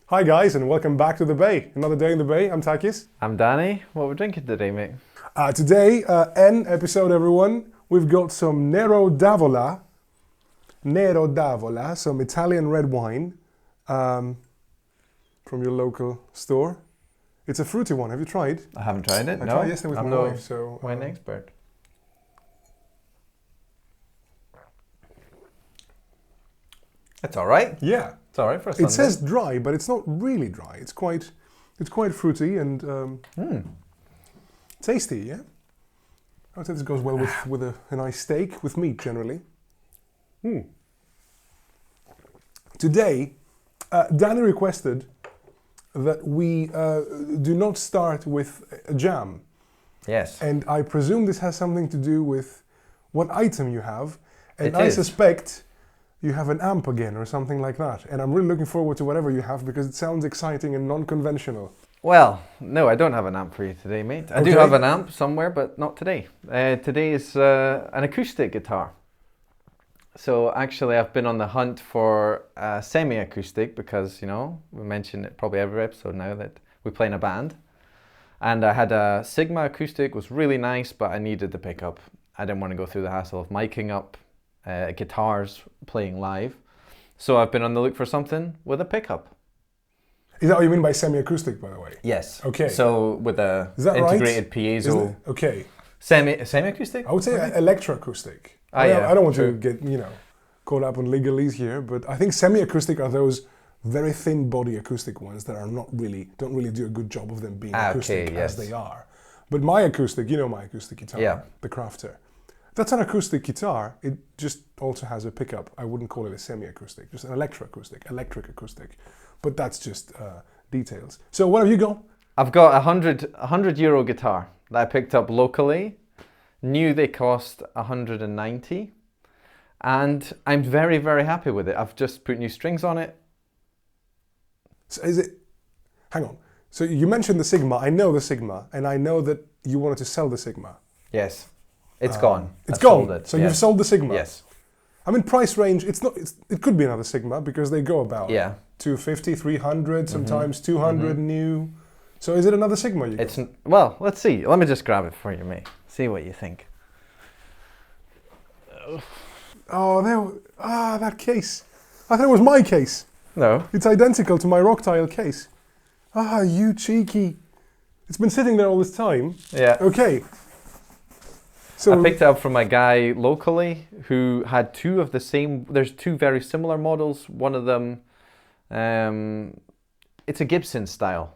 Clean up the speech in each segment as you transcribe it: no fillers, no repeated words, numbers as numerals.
Hi guys, and welcome back to the Bay. Another day in the Bay. I'm Takis. I'm Danny. What we're drinking today, mate? Today, N episode, everyone. We've got some Nero Davola, some Italian red wine from your local store. It's a fruity one. Have you tried? I haven't tried it. I No, tried yesterday with I'm my no wife. So wine expert. It's all right. yeah, It's all right for a Sunday. it says dry, but it's not really dry. It's quite fruity and tasty. Yeah, I would say this goes well with a nice steak with meat generally. Today, Danny requested that we do not start with a jam. Yes. And I presume this has something to do with what item you have. And It I is. suspect you have an amp again or something like that. And I'm really looking forward to whatever you have because it sounds exciting and non-conventional. Well, no, I don't have an amp for you today, mate. I do Okay. have an amp somewhere, but not today. Today is an acoustic guitar. So actually, I've been on the hunt for a semi-acoustic because, you know, we mention it probably every episode now that we play in a band. And I had a Sigma acoustic, was really nice, but I needed the pickup. I didn't want to go through the hassle of miking up guitars playing live. So I've been on the look for something with a pickup. Is that what you mean by semi-acoustic, by the way? Yes. Okay. So with a Is that right? integrated Isn't Piezo it? Okay. semi-acoustic? I would say electroacoustic. Ah, yeah, I don't want true. to get, caught up on legalese here, but I think semi-acoustic are those very thin body acoustic ones that don't really do a good job of them being acoustic yes. as they are. But my acoustic, my acoustic guitar, Yeah. the Crafter, that's an acoustic guitar. It just also has a pickup. I wouldn't call it a semi-acoustic, just an electric acoustic. But that's just details. So what have you got? I've got a €100 guitar that I picked up locally. Knew they cost 190, and I'm very, very happy with it. I've just put new strings on it. So hang on. So you mentioned the Sigma. I know the Sigma, and I know that you wanted to sell the Sigma. Yes, it's gone. It's I've gone. sold it. So yes. you've sold the Sigma. Yes. I mean, price range. It could be another Sigma because they go about Yeah. 250, 300, sometimes 200 new. So is it another Sigma you got? Well, let's see. Let me just grab it for you, mate. See what you think. Oh, that case. I thought it was my case. No. It's identical to my rock tile case. Ah, you cheeky. It's been sitting there all this time. Yeah. Okay. So I picked it up from a guy locally who had two of the same. There's two very similar models. One of them, it's a Gibson style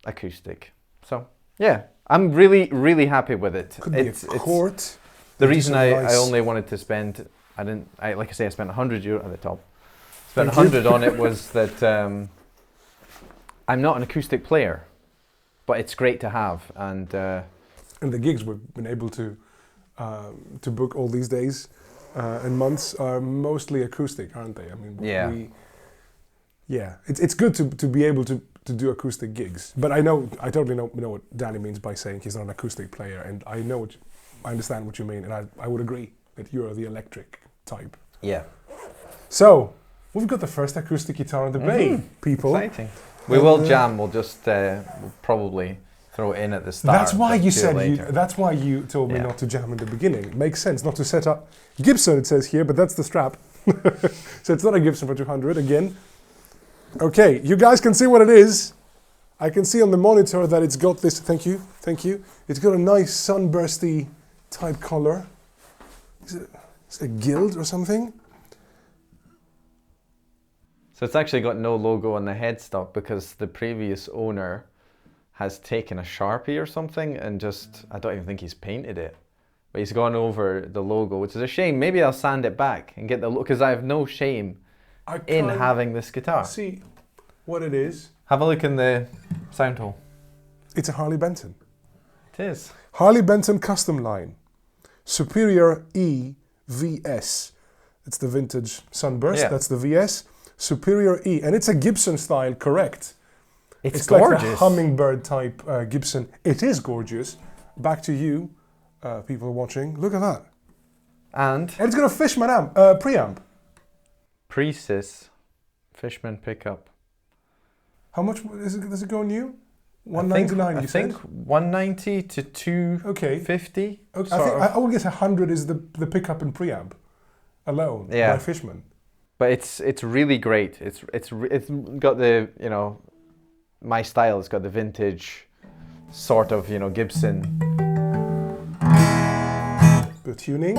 acoustic. So yeah, I'm really, really happy with it. could be a Court. The reason I nice- only wanted to spend, like I say, I spent €100 at the top. Spent Thank you. 100 on it was that I'm not an acoustic player, but it's great to have. And And the gigs we've been able to book all these days and months are mostly acoustic, aren't they? I mean, it's good to be able to do acoustic gigs. But I totally know what Danny means by saying he's not an acoustic player, and I understand what you mean, and I would agree that you're the electric type. yeah, So we've got the first acoustic guitar on the Bay, people. exciting. We will jam. We'll just we'll probably throw it in at the start. That's why but you do it said later. that's why you told me Yeah. not to jam in the beginning. It makes sense not to set up Gibson. It says here, but that's the strap. So it's not a Gibson for 200 again. Okay, you guys can see what it is. I can see on the monitor that it's got this. Thank you. It's got a nice sunbursty type color. Is it a gilt or something? So it's actually got no logo on the headstock because the previous owner has taken a Sharpie or something and just, I don't even think he's painted it. But he's gone over the logo, which is a shame. Maybe I'll sand it back and get the look, because I have no shame in having this guitar. See what it is. Have a look in the sound hole. It's a Harley Benton. It is. Harley Benton custom line. Superior EVS. It's the vintage Sunburst. Yeah. That's the VS. Superior E. And it's a Gibson style, correct? It's like gorgeous. a hummingbird type Gibson. It is gorgeous. Back to you, people watching. Look at that. And And it's got a Fishman preamp. Presys Fishman Pickup. How much does it go new? 199, you said? I think 190 to 250. Okay. I would guess 100 is the pickup and preamp alone by Fishman. But it's really great. It's got the, you know, my style. It's got the vintage sort of, you know, Gibson. The tuning.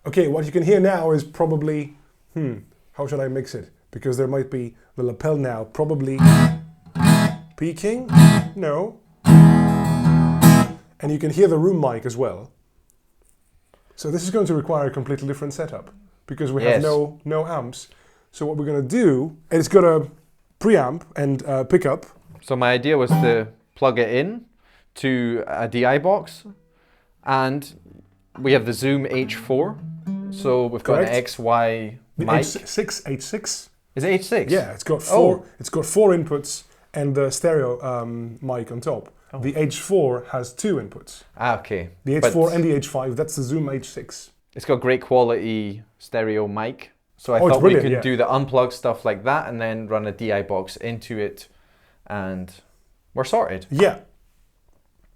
Okay, what you can hear now is probably, how should I mix it? Because there might be the lapel now, probably peaking, no. And you can hear the room mic as well. So this is going to require a completely different setup because we have no amps. So what we're going to do, and it's got a preamp and pickup. So my idea was to plug it in to a DI box, and we have the Zoom H4. So we've got an XY mic. H6. Is it H6? Yeah, it's got four. It's got 4 inputs and the stereo mic on top. Oh. The H4 has 2 inputs. Ah, okay. The H4 and the H5. That's the Zoom H6. It's got great quality stereo mic. So I thought we could do the unplugged stuff like that and then run a DI box into it, and we're sorted. Yeah.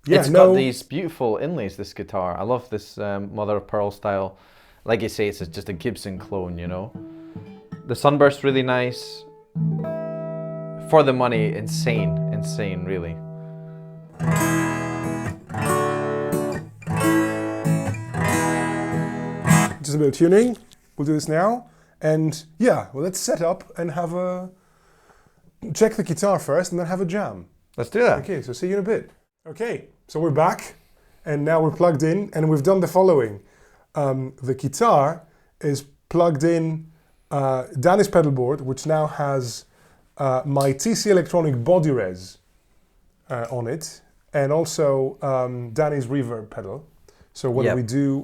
It's got these beautiful inlays, this guitar. I love this mother of pearl style. Like you say, it's just a Gibson clone, you know. The sunburst really nice. For the money, insane, really. Just a bit of tuning. We'll do this now. And yeah, well, let's set up and check the guitar first and then have a jam. Let's do that. Okay, so see you in a bit. Okay, so we're back and now we're plugged in and we've done the following. The guitar is plugged in Danny's pedal board, which now has my TC Electronic body res on it, and also Danny's reverb pedal. So when we do,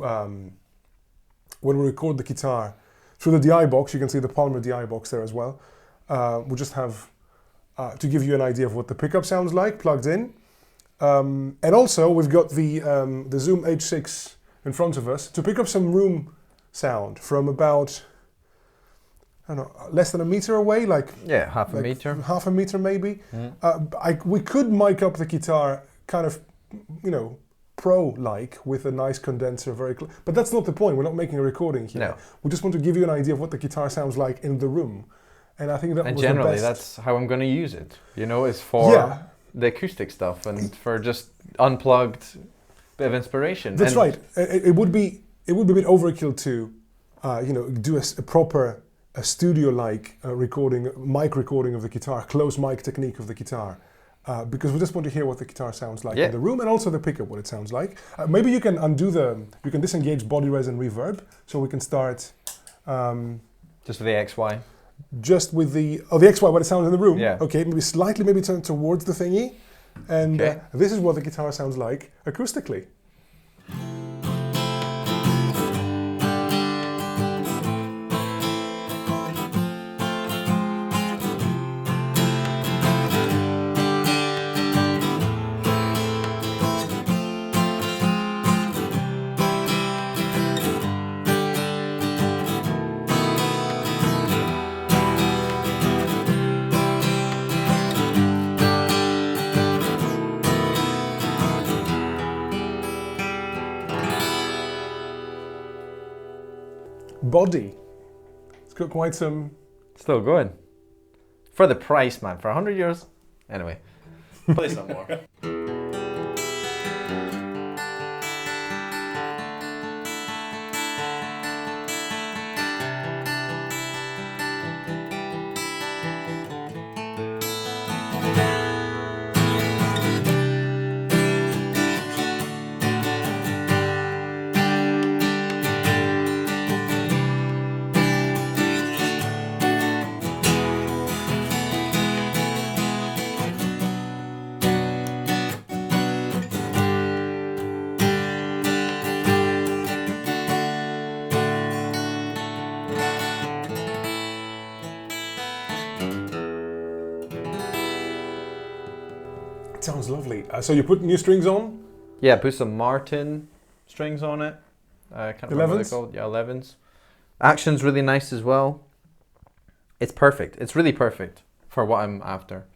when we record the guitar through the DI box, you can see the Palmer DI box there as well. We'll just have to give you an idea of what the pickup sounds like plugged in. And also we've got the Zoom H6 in front of us to pick up some room sound from about, I don't know, less than a meter away, half a meter. Half a meter maybe. We could mic up the guitar kind of, you know, pro-like with a nice condenser, very close. But that's not the point. We're not making a recording here. No. We just want to give you an idea of what the guitar sounds like in the room. And I think that was the best. And generally, that's how I'm going to use it. You know, it's for the acoustic stuff and for just unplugged bit of inspiration. That's right. It would be a bit overkill to, you know, do a proper studio-like recording, mic recording of the guitar, close mic technique of the guitar. Because we just want to hear what the guitar sounds like in the room, and also the pickup, what it sounds like. Maybe you can you can disengage body res and reverb, so we can start. Just with the XY? Just with the XY, what it sounds in the room. Yeah. Okay, maybe turn towards the thingy. And this is what the guitar sounds like acoustically. Body. It's got quite some... Still going. For the price, man. For 100 euros. Anyway, play some more. Sounds lovely. So you put new strings on? Yeah, put some Martin strings on it. I can't remember what 11s? they're called. Yeah, 11s. Action's really nice as well. It's perfect. It's really perfect for what I'm after.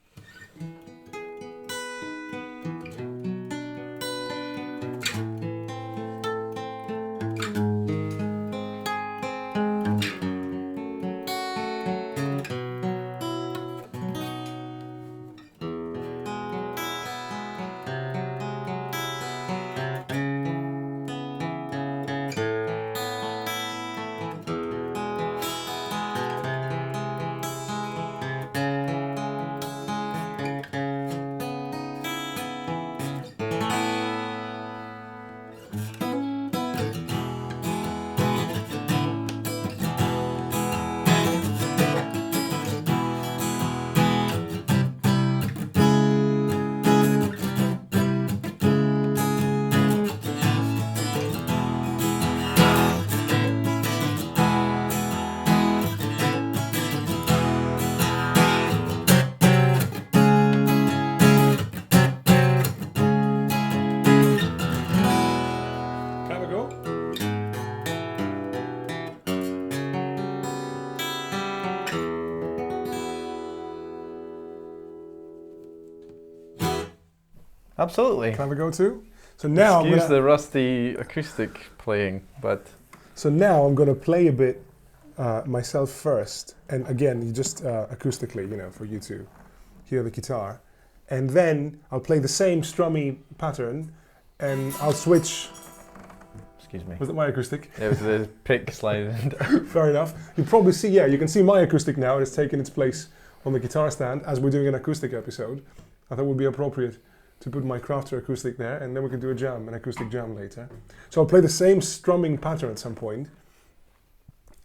Absolutely. Can I have a go too? So now Excuse the rusty acoustic playing, but... So now I'm going to play a bit myself first. And again, you just acoustically, you know, for you to hear the guitar. And then I'll play the same strummy pattern and I'll switch. Excuse me. Was it my acoustic? It was the pick slide. Fair enough. You probably see, yeah, you can see my acoustic now. It's taken its place on the guitar stand as we're doing an acoustic episode. I thought it would be appropriate to put my Crafter acoustic there, and then we can do a jam, an acoustic jam later. So I'll play the same strumming pattern at some point,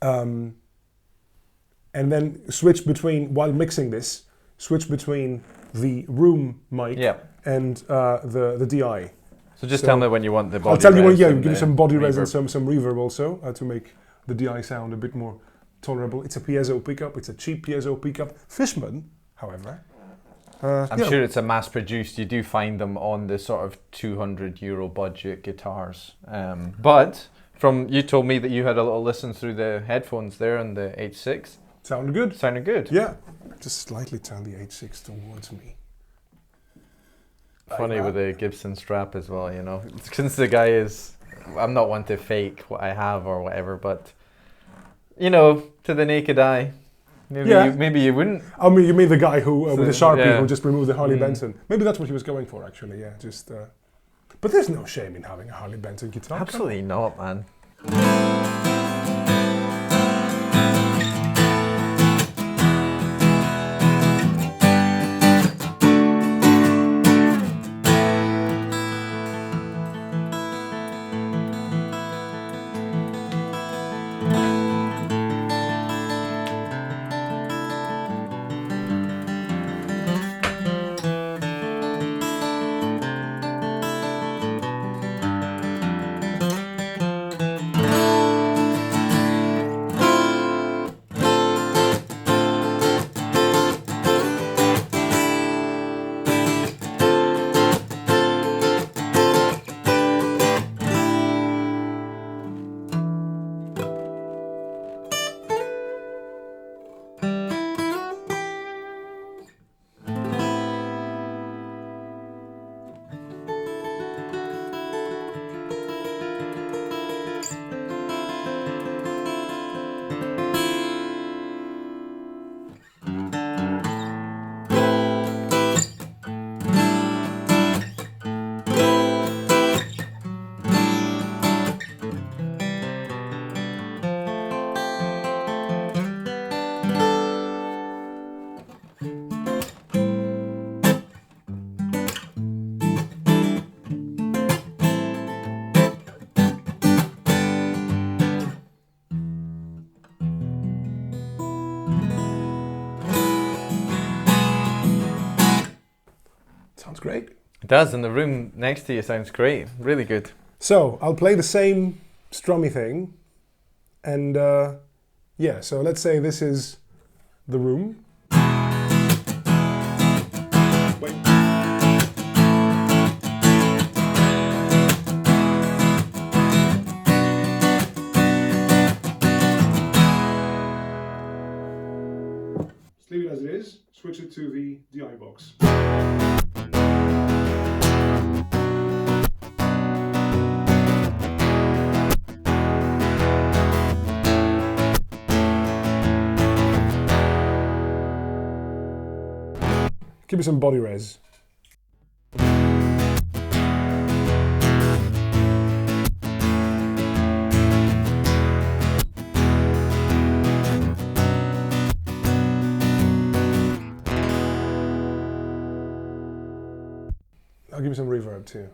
and then switch between, while mixing this, switch between the room mic and the DI. So just tell me when you want the body. I'll tell you when, yeah, res give you some body res and reverb. some reverb also to make the DI sound a bit more tolerable. It's a Piezo pickup, it's a cheap Piezo pickup. Fishman, however, I'm sure it's a mass-produced. You do find them on the sort of €200 budget guitars. But from you told me that you had a little listen through the headphones there on the H6. Sounded good. Sounded good. Yeah. Just slightly turn the H6 towards me. Funny with the Gibson strap as well, you know. Since the guy is, I'm not one to fake what I have or whatever, but you know, to the naked eye. Maybe you wouldn't. I mean, you mean the guy who with the Sharpie who just removed the Harley Mm. Benton? Maybe that's what he was going for, actually. Yeah, just. But there's no shame in having a Harley Benton guitar. Absolutely not, man. Sounds great. It does, and the room next to you sounds great. Really good. So I'll play the same strummy thing, and yeah. So let's say this is the room. Wait. switch it to the DI box. Give me some body res. I'll give you some reverb too.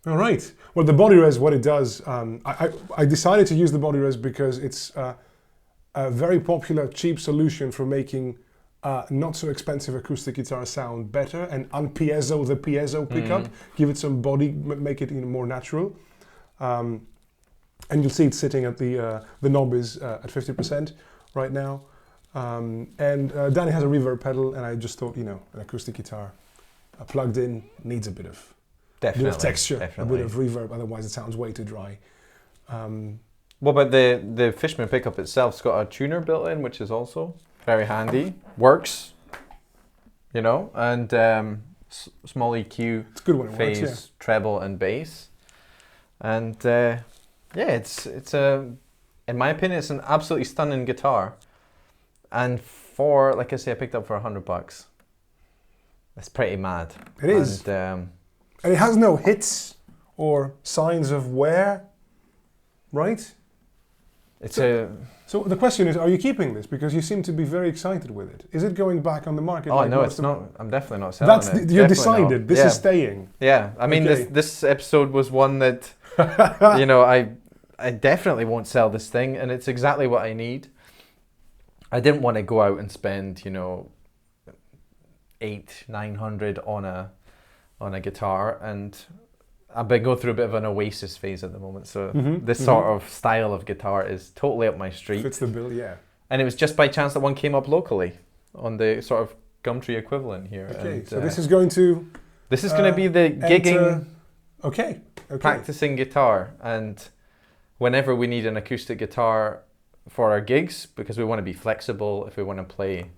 All right. Well, the body res, what it does, I decided to use the body res because it's a very popular, cheap solution for making not so expensive acoustic guitar sound better and unpiezo the piezo pickup, give it some body, make it more natural. And you'll see it sitting at the knob is at 50% right now. And Danny has a reverb pedal, and I just thought, an acoustic guitar plugged in needs a bit of texture, a bit of reverb, otherwise it sounds way too dry. What about the Fishman pickup itself? It's got a tuner built in, which is also very handy. Works, and small EQ, it's good when it phase, works, treble and bass. And it's in my opinion, it's an absolutely stunning guitar. And for, like I say, I picked up for $100. That's pretty mad. It is. And it has no hits or signs of wear, right? So the question is, are you keeping this? Because you seem to be very excited with it. Is it going back on the market? Oh, no, it's not. I'm definitely not selling it. You're decided. This is staying. Yeah, I mean, okay. this episode was one that, I definitely won't sell this thing, and it's exactly what I need. I didn't want to go out and spend, $800-900 on a guitar, and I've been going through a bit of an Oasis phase at the moment, so this sort of style of guitar is totally up my street. Fits the bill, yeah. And it was just by chance that one came up locally on the sort of Gumtree equivalent here. Okay, and, so this is going to... This is going to be the gigging, okay. practicing guitar, and whenever we need an acoustic guitar for our gigs, because we want to be flexible, if we want to play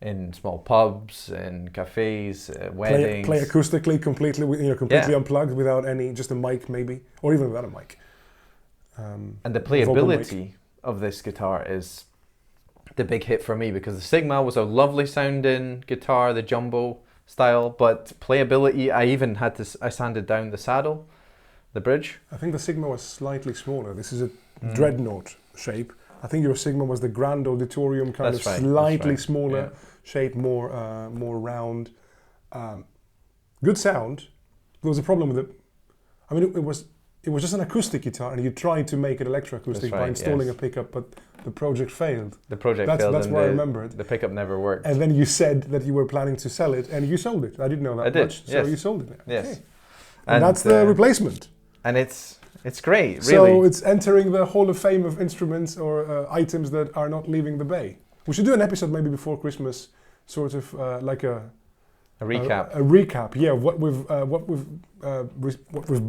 in small pubs, in cafes, weddings. Play acoustically, completely unplugged without just a mic maybe, or even without a mic. And the playability of this guitar is the big hit for me, because the Sigma was a lovely sounding guitar, the jumbo style, but playability, I sanded down the saddle, the bridge. I think the Sigma was slightly smaller. This is a Dreadnought shape. I think your Sigma was the Grand Auditorium slightly smaller shape, more round. Good sound. There was a problem with it. I mean, it was just an acoustic guitar, and you tried to make it electroacoustic by installing a pickup, but the project failed. The project failed. That's why I remember it. The pickup never worked. And then you said that you were planning to sell it, and you sold it. I didn't know that much, so you sold it. Yes. Okay. And that's the replacement. And it's great, really. So it's entering the Hall of Fame of instruments or items that are not leaving the bay. We should do an episode maybe before Christmas, sort of like a recap. A recap, yeah. What we've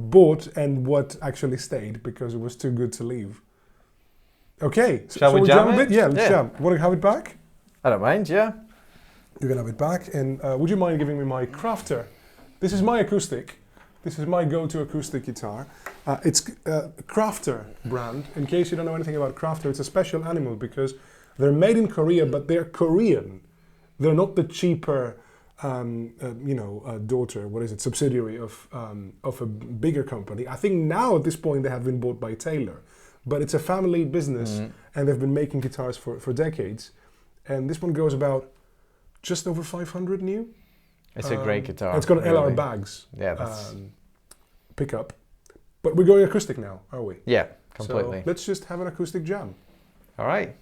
bought and what actually stayed because it was too good to leave. Okay, shall we jam a bit? Yeah, let's jam. Want to have it back? I don't mind. Yeah. You're gonna have it back, and would you mind giving me my Crafter? This is my acoustic. This is my go-to acoustic guitar. It's Crafter brand. In case you don't know anything about Crafter, it's a special animal because they're made in Korea, but they're Korean. They're not the cheaper, subsidiary of a bigger company. I think now at this point they have been bought by Taylor, but it's a family business, and they've been making guitars for decades. And this one goes about just over 500 new. It's a great guitar. It's got LR bags. Yeah, that's pickup. But we're going acoustic now, are we? Yeah, completely. So let's just have an acoustic jam. All right.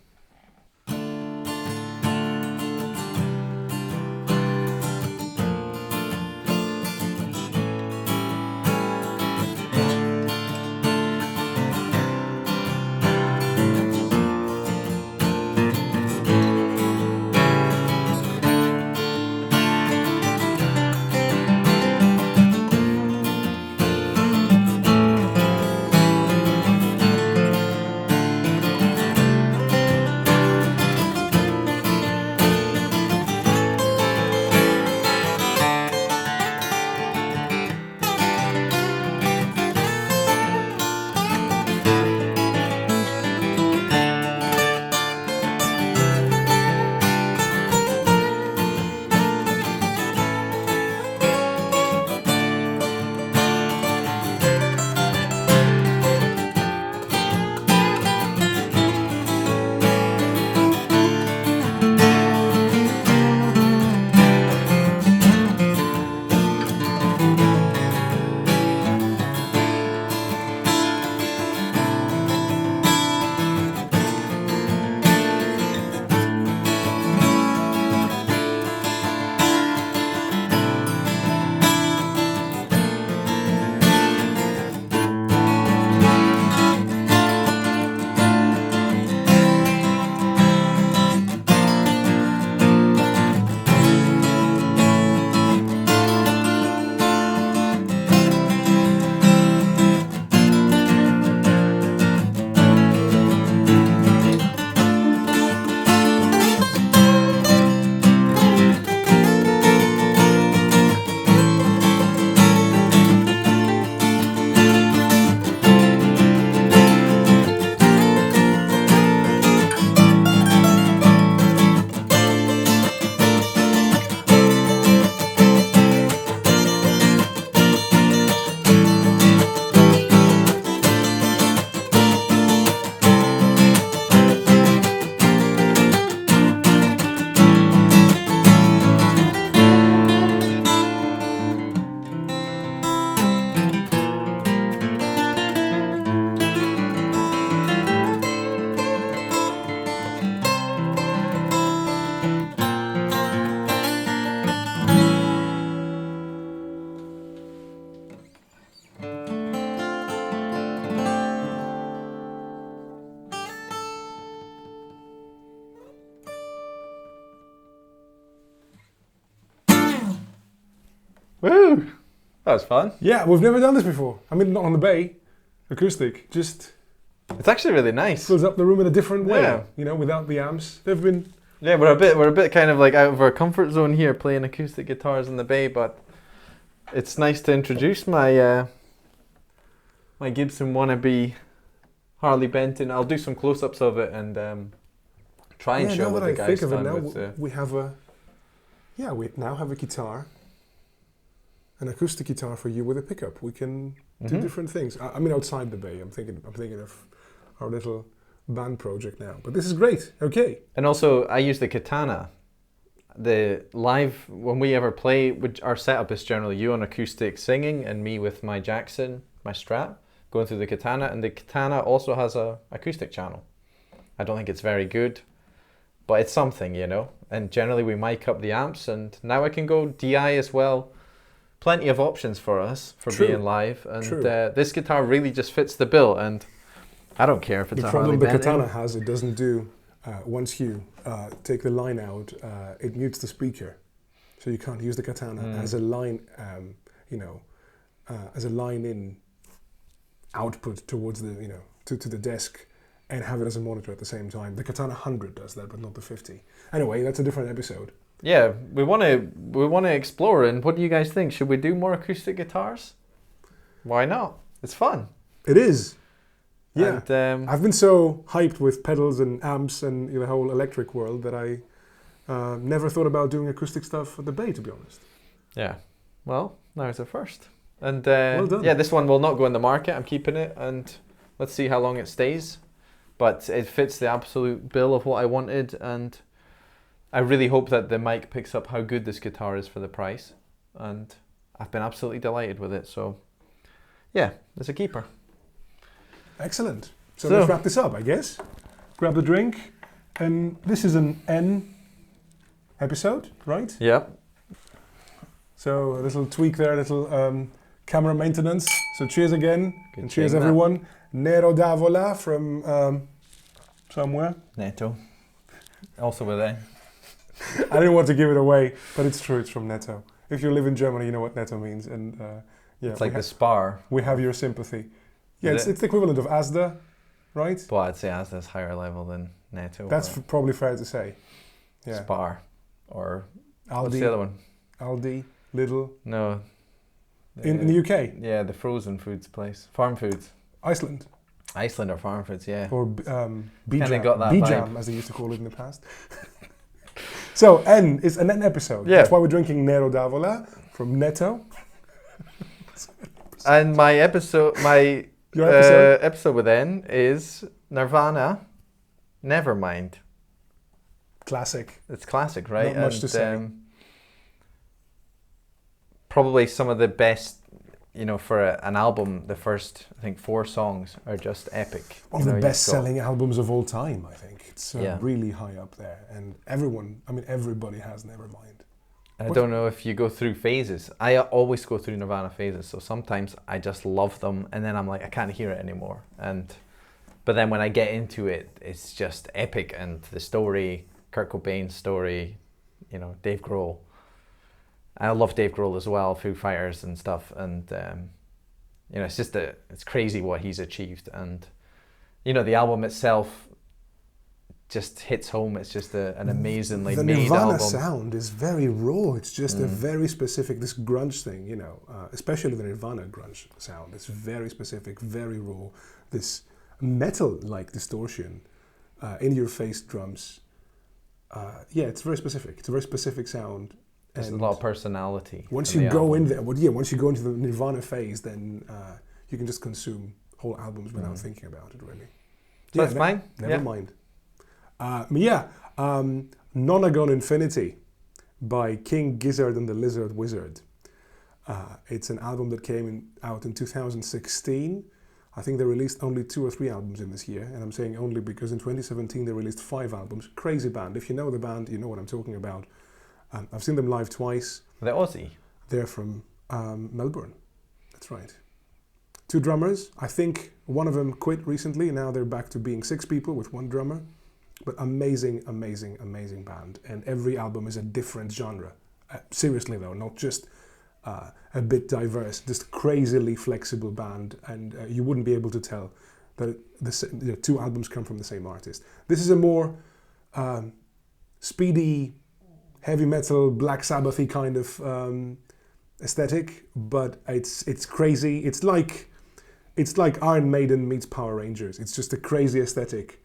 Woo! That was fun. Yeah, we've never done this before. I mean, not on the bay, acoustic. Just It's actually really nice. fills up the room in a different way. Yeah. You know, without the amps. They've been. Yeah, we're a bit kind of like out of our comfort zone here, playing acoustic guitars in the bay. But it's nice to introduce my my Gibson wannabe Harley Benton. I'll do some close-ups of it and try and show now what that the I guys think of it done now, with. we have a. Yeah, we now have a guitar. An acoustic guitar for you with a pickup. We can do different things. I mean, outside the bay, I'm thinking of our little band project now. But this is great. Okay. And also, I use the Katana. The live, when we ever play, our setup is generally you on acoustic singing and me with my Jackson, my Strat, going through the Katana. And the Katana also has a acoustic channel. I don't think it's very good, but it's something, you know. And generally we mic up the amps, and now I can go DI as well. Plenty of options for us for being live, and this guitar really just fits the bill. And I don't care if it's the a problem Harley the Benton. Katana has, it doesn't do. Once you take the line out, it mutes the speaker, so you can't use the Katana as a line. As a line-in output towards the to the desk, and have it as a monitor at the same time. The Katana 100 does that, but not the 50. Anyway, that's a different episode. Yeah, we want to explore. And what do you guys think? Should we do more acoustic guitars? Why not? It's fun. It is. Yeah, And, I've been so hyped with pedals and amps and the whole electric world that I never thought about doing acoustic stuff at the bay, to be honest. yeah. Well, now it's a first. And Well done. yeah, this one will not go in the market. I'm keeping it, and let's see how long it stays. But it fits the absolute bill of what I wanted, and I really hope that the mic picks up how good this guitar is for the price. And I've been absolutely delighted with it. So yeah, it's a keeper. Excellent. So let's wrap this up, I guess. Grab the drink. And this is an N episode, right? Yeah. So a little tweak there, a little camera maintenance. So cheers again. Good and cheers seeing that. everyone. Nero Davola from somewhere. Netto. Also with A. I didn't want to give it away, but it's true, it's from Netto. If you live in Germany, you know what Netto means. And yeah, It's like the Spar. we have your sympathy. Yeah, Is it's the equivalent of Asda, right? But I'd say Asda's higher level than Netto. That's probably fair to say. Yeah. Spar. Or Aldi, what's the other one? Aldi, Lidl. No. In the UK? Yeah, the frozen foods place. Farm foods. Iceland. Iceland or farm foods, yeah. Or Kinda B-Jam, got that B-Jam, as they used to call it in the past. So, N is an N episode. Yeah. That's why we're drinking Nero Davola from Netto. And my episode, Your episode? episode with N is Nirvana, Nevermind. Classic. It's classic, right? Not much to say. Probably some of the best, for an album. The first, I think, 4 songs are just epic. One of the best-selling albums of all time, I think. It's really high up there. And everybody has Nevermind. I don't know if you go through phases. I always go through Nirvana phases. So sometimes I just love them, and then I'm like, I can't hear it anymore. But then when I get into it, it's just epic. And the story, Kurt Cobain's story, Dave Grohl. I love Dave Grohl as well, Foo Fighters and stuff. And it's just it's crazy what he's achieved. And the album itself just hits home. It's just an amazingly made The Nirvana album. sound is very raw. It's just a very specific, this grunge thing, especially the Nirvana grunge sound. It's very specific, very raw. This metal-like distortion, in-your-face drums. It's very specific. It's a very specific sound. There's a lot of personality. Once you go in there, once you go into the Nirvana phase, then you can just consume whole albums without thinking about it, really. So that's fine. Never mind. Nonagon Infinity by King Gizzard and the Lizard Wizard. It's an album that came out in 2016. I think they released only 2 or 3 albums in this year, and I'm saying only because in 2017 they released 5 albums. Crazy band. If you know the band, you know what I'm talking about. I've seen them live twice. They're Aussie. They're from Melbourne. That's right. 2 drummers. I think one of them quit recently. Now they're back to being 6 people with 1 drummer. But amazing, amazing, amazing band. And every album is a different genre. Seriously though, not just a bit diverse, just crazily flexible band, and you wouldn't be able to tell that the two albums come from the same artist. This is a more speedy, heavy metal, Black Sabbath-y kind of aesthetic, but it's crazy. It's like Iron Maiden meets Power Rangers. It's just a crazy aesthetic.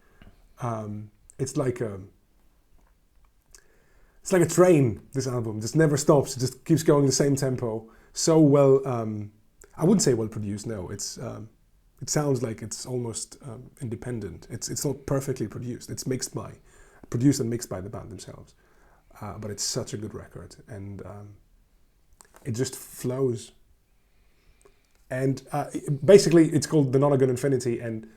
It's like a train. This album just never stops. It just keeps going the same tempo. So well, I wouldn't say well produced. No, it sounds like it's almost independent. It's not perfectly produced. It's produced and mixed by the band themselves. But it's such a good record, and it just flows. And basically, it's called the Nonagon Infinity, and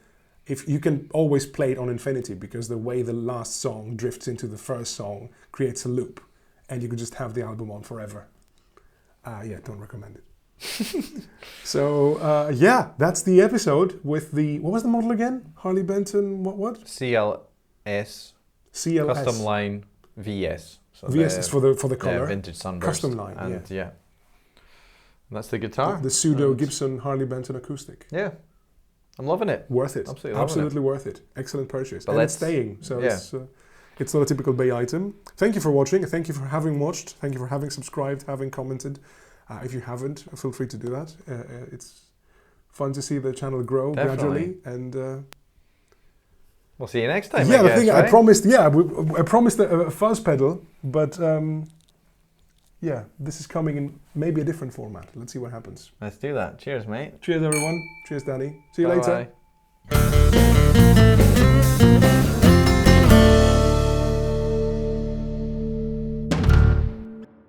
if you can always play it on infinity, because the way the last song drifts into the first song creates a loop, and you can just have the album on forever. Yeah, don't recommend it. So yeah, that's the episode with the, what was the model again? Harley Benton, what? CLS. Custom line VS. So VS is for the color. Vintage Sunburst. Custom line, and yeah. And that's the guitar. The pseudo Gibson Harley Benton acoustic. Yeah. I'm loving it. Worth it. Absolutely worth it. Excellent purchase. And it's staying, so it's not a typical Bay item. Thank you for watching. Thank you for having watched. Thank you for having subscribed, having commented. If you haven't, feel free to do that. It's fun to see the channel grow gradually, and we'll see you next time. Yeah, I guess, right? I promised. Yeah, I promised a fuzz pedal, but yeah, this is coming in maybe a different format. Let's see what happens. Let's do that. Cheers, mate. Cheers, everyone. Cheers, Danny. See you Bye-bye. later.